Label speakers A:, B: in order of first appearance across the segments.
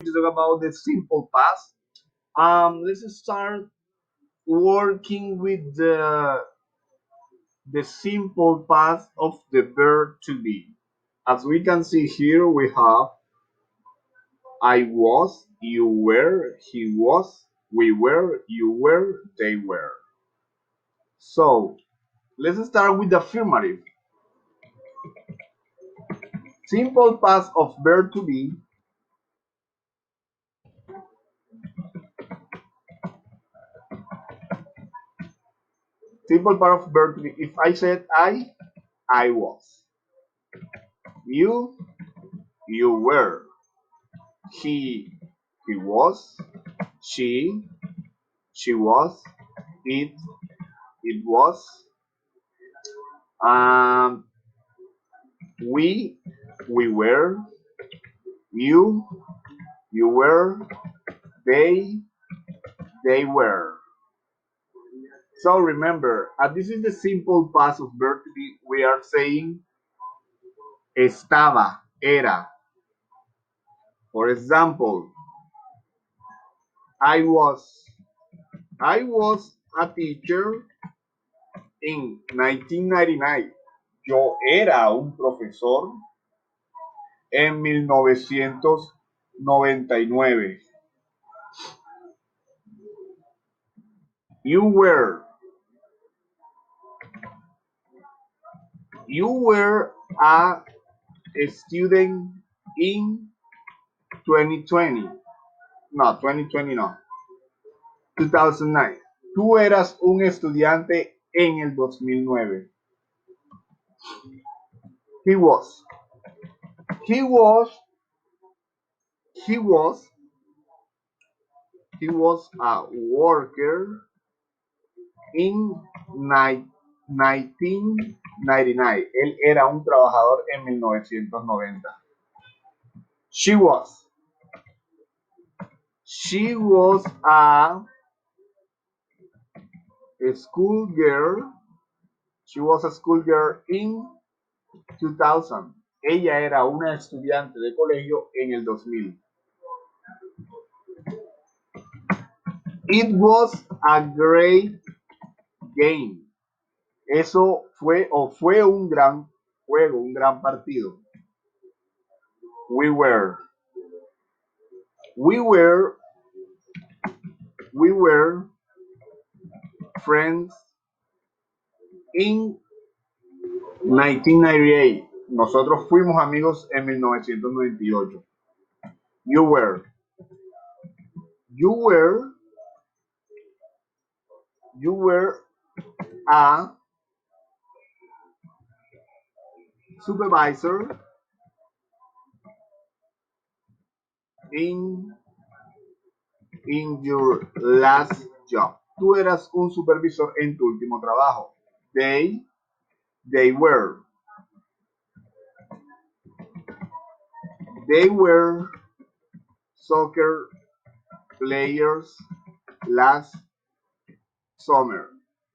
A: to talk about the simple past. Let's start working with the simple past of the verb to be. As we can see here, we have I was, you were, he was, we were, you were, they were. So let's start with the affirmative. Simple past of verb to be. Simple part of verb to be. If I said I was. You, you were. He, he was. She, she was. It, it was. Um, we, we were. You, you were. They, they were. So remember, this is the simple past of verb to be. We are saying estaba, era. For example, I was. I was a teacher in 1999. Yo era un profesor en 1999. You were. You were a student in 2020. No, 2020 no. 2009. Tú eras un estudiante en el 2009. He was. He was. He was. He was a worker in 1999. Él era un trabajador en 1990. She was. She was a schoolgirl. She was a schoolgirl in 2000. Ella era una estudiante de colegio en el 2000. It was a great game. Eso fue o fue un gran juego, un gran partido. We were. We were. We were friends in 1998. Nosotros fuimos amigos en 1998. You were. You were. You were a supervisor in your last job. Tú eras un supervisor en tu último trabajo. They were. They were soccer players last summer.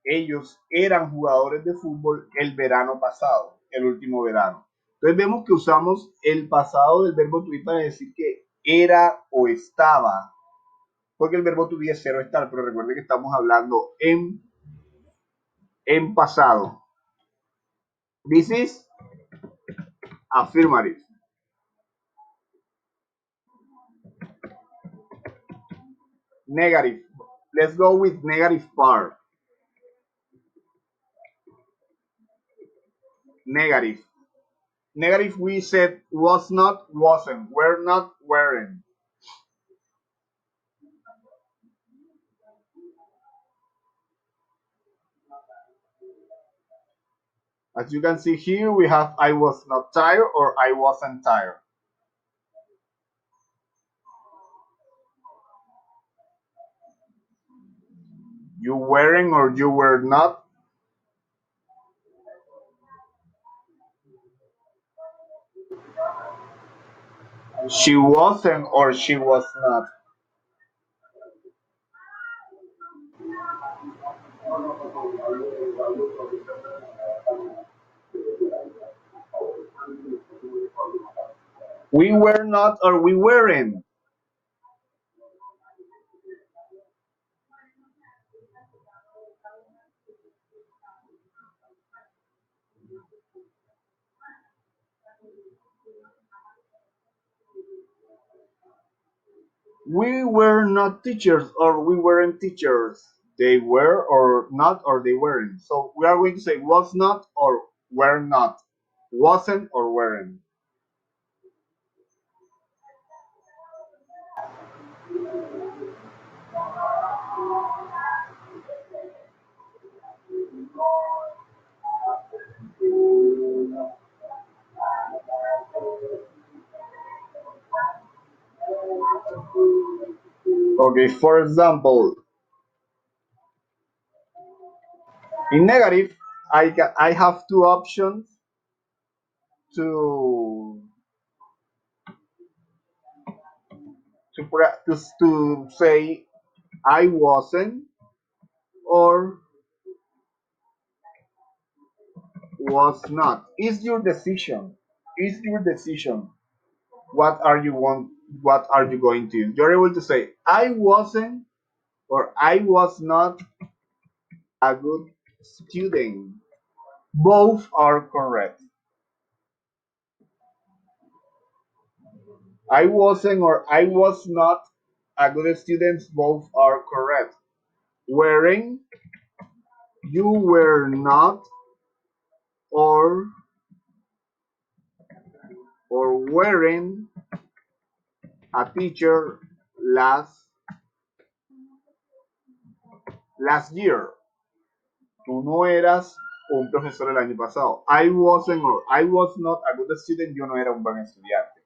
A: Ellos eran jugadores de fútbol el verano pasado, el último verano. Entonces vemos que usamos el pasado del verbo to be para decir que era o estaba, porque el verbo to be es ser o estar, pero recuerden que estamos hablando en pasado. This is affirmative. Negative. Let's go with negative part. Negative. Negative we said was not, wasn't, were not, weren't. As you can see here, we have I was not tired or I wasn't tired. You weren't or you were not. She wasn't or she was not. We were not or we weren't. We were not teachers or we weren't teachers. They were or not or they weren't. So we are going to say was not or were not. Wasn't or weren't. Okay, for example, in negative, I have two options to to say I wasn't or was not. It's your decision. It's your decision. What are you want? What are you going to use? You're able to say I wasn't or I was not a good student. Both are correct. I wasn't or I was not a good student. Both are correct. Wearing, you were not, or wearing a teacher last year. Tú no eras un profesor el año pasado. I wasn't or I was not a good student. Yo no era un buen estudiante.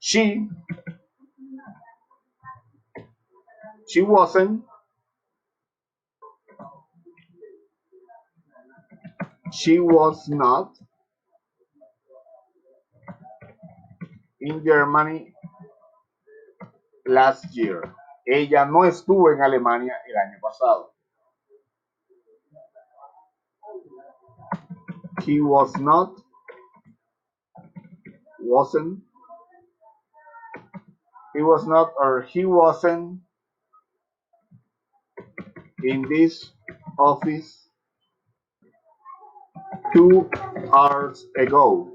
A: She, wasn't. She was not in Germany last year. Ella no estuvo en Alemania el año pasado. He was not, wasn't, he was not or he wasn't in this office 2 hours ago.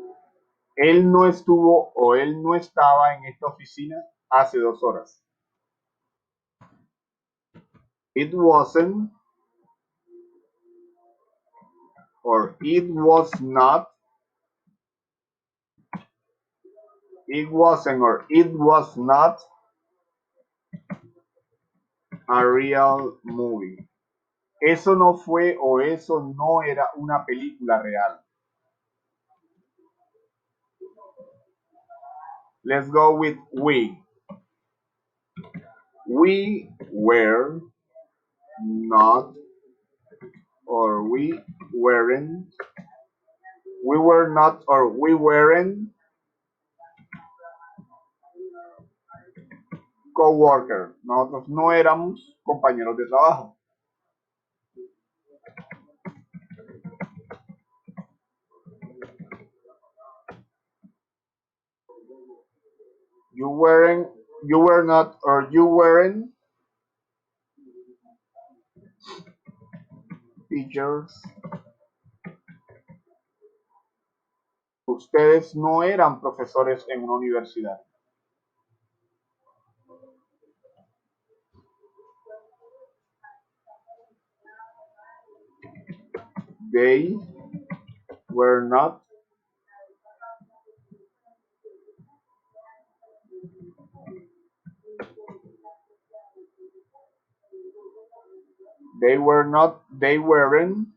A: Él no estuvo o él no estaba en esta oficina hace 2 horas. It wasn't or it was not. It wasn't or it was not a real movie. Eso no fue o eso no era una película real. Let's go with we. We were not or we weren't. We were not or we weren't coworker. Nosotros no éramos compañeros de trabajo. You weren't, you were not or you weren't teachers. Ustedes no eran profesores en una universidad. They were not. They were not. They weren't.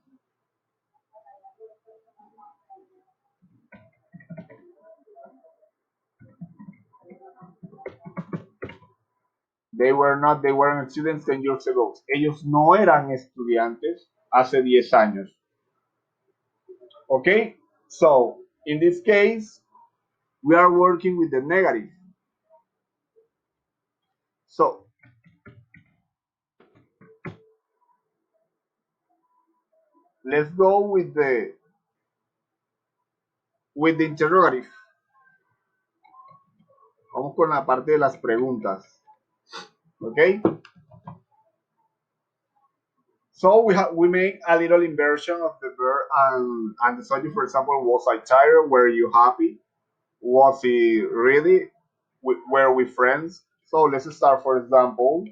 A: They were not. They weren't students 10 years ago. Ellos no eran estudiantes hace 10 años. Okay? So, in this case, we are working with the negative. So, let's go with the interrogative. Vamos con la parte de las preguntas. Okay? So we make a little inversion of the verb and the subject. For example, was I tired? Were you happy? Was he really? Were we friends? So let's start. For example,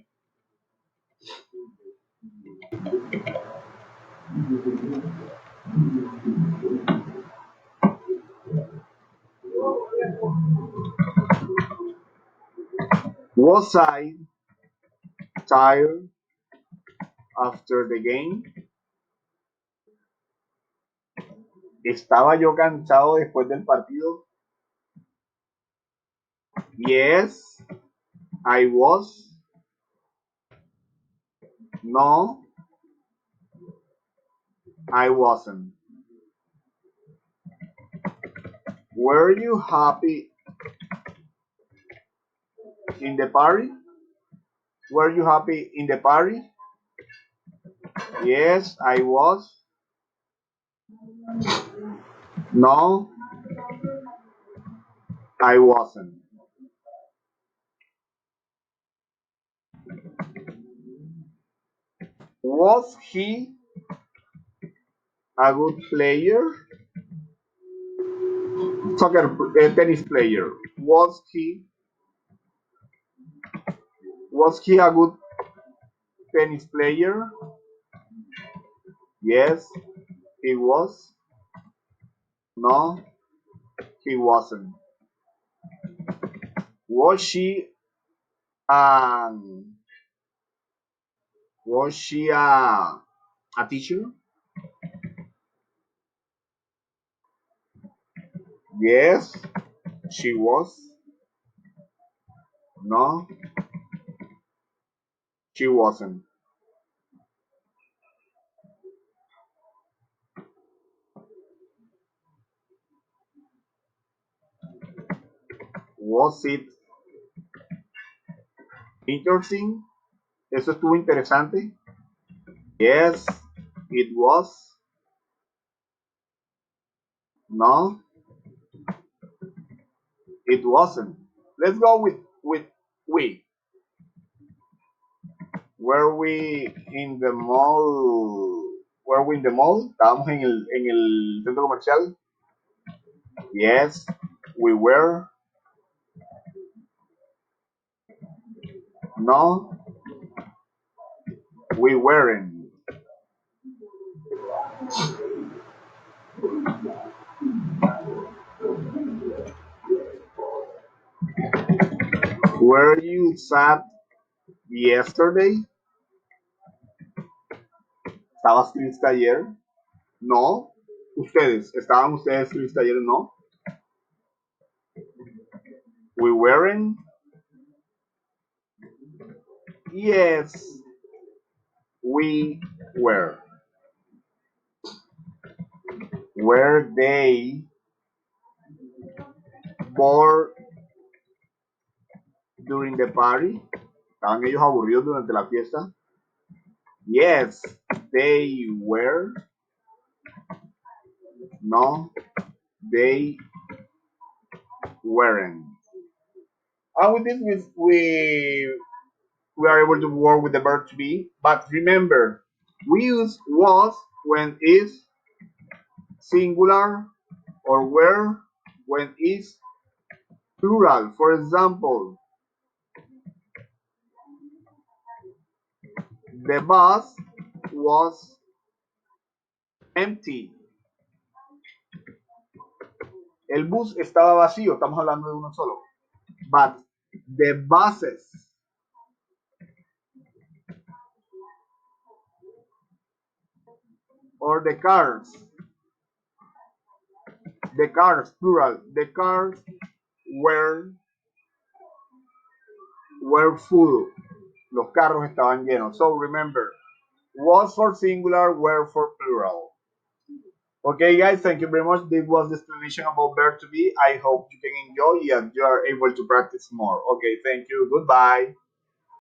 A: was I tired after the game? ¿Estaba yo cansado después del partido? Yes, I was. No, I wasn't. Were you happy in the party? Were you happy in the party? Yes, I was. No, I wasn't. Was he a good player? Tennis player. Was he a good tennis player? Yes, he was. No, he wasn't. Was she um was she a teacher? Yes, she was. No, she wasn't. Was it interesting? Eso estuvo interesante. Yes, it was. No, it wasn't. Let's go with we. Were we in the mall? Were we in the mall? Estábamos en el centro comercial. Yes, we were. No, we weren't. Were you sad yesterday? ¿Estabas triste ayer? No. Ustedes, ¿estaban ustedes tristes ayer? No. We weren't. Yes, we were. Were they bored during the party? ¿Estaban ellos aburridos durante la fiesta? Yes, they were. No, they weren't. And with this, we are able to work with the verb to be. But remember, we use was when is singular or were when is plural. For example, the bus was empty. El bus estaba vacío. Estamos hablando de uno solo. But the buses or the cars plural, the cars were were full. Los carros estaban llenos. So remember, was for singular, were for plural. Okay, guys, thank you very much. This was the explanation about verb to be. I hope you can enjoy and you are able to practice more. Okay, thank you. Goodbye.